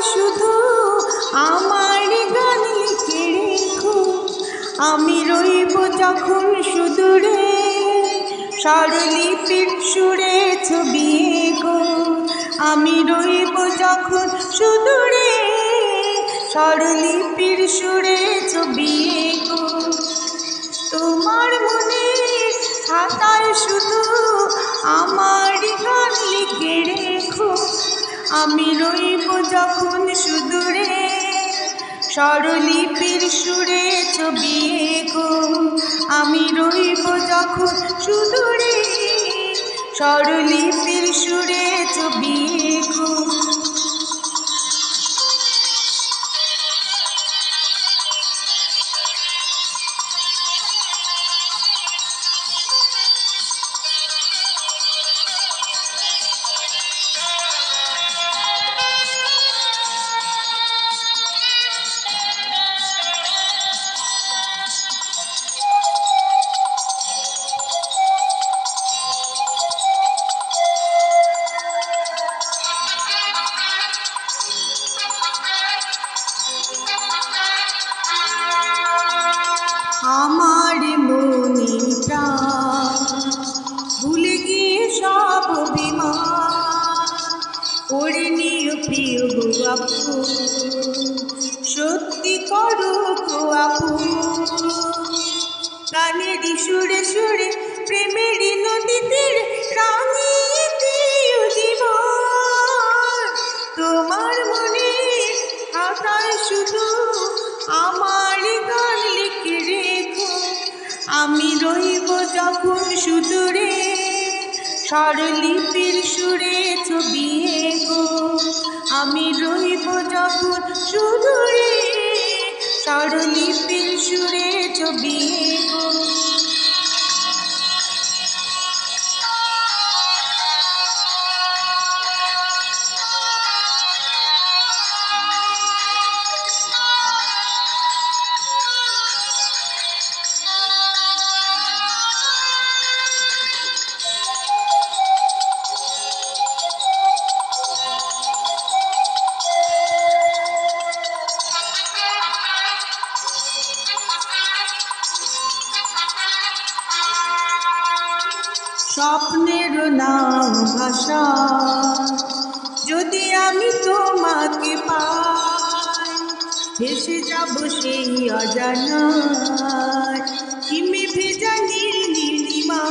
শুধু আমার গান লিখে রেখো, আমি রইব যখন সুদূরে স্বরলিপির সুরে ছবি এঁকো। আমি রইব যখন সুদূরে স্বরলিপির সুরে ছবি এঁকো। তোমার মনের খাতায় শুধু আমার গান লিখে রেখো, আমি রইব যখন সুদূরে স্বরলিপির সুরে ছবি এঁকো। আমি রইব যখন সুদূরে স্বরলিপির সুরে ছবি এঁকো। আমার মনে প্রাণ ভুলে গিয়ে সব অভিমান করে নিও প্রিয় গো আপু, সত্যি করো গো আপু। গানের সুরে সুরে প্রেমের নদীতে রাঙিয়ে দিও জীবন। তোমার মনে খাতায় শুধু আমার গান লিখে রেখো, আমি রইব যখন সুদূরে স্বরলিপির সুরে ছবি এঁকো। আমি রইব যখন সুদূরে স্বরলিপির সুরে ছবি এঁকো। স্বপ্নের নাম ভাষা যদি আমি তোমাকে পাই, ভেসে যাব সেই অজানায় হিমে ভেজা নীল নীলিমা।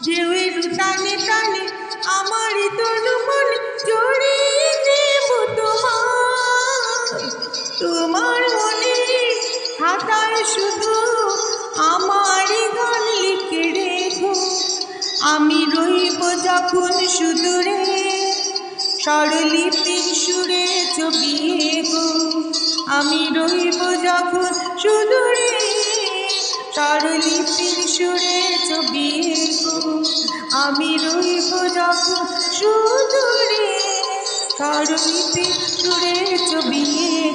ঢেউয়ের টানে টানে আমার তনু মন জড়িয়ে নেব তোমায়। তোমার মনে খাতায় শুধু আমার গান লিখে রেখো, আমি রইব যখন সুদূরে স্বরলিপির সুরে ছবি এঁকো। আমি রইব যখন সুদূরে স্বরলিপির সুরে ছবি এঁকো। আমি রইব যখন সুদূরে স্বরলিপির সুরে ছবি এঁকো।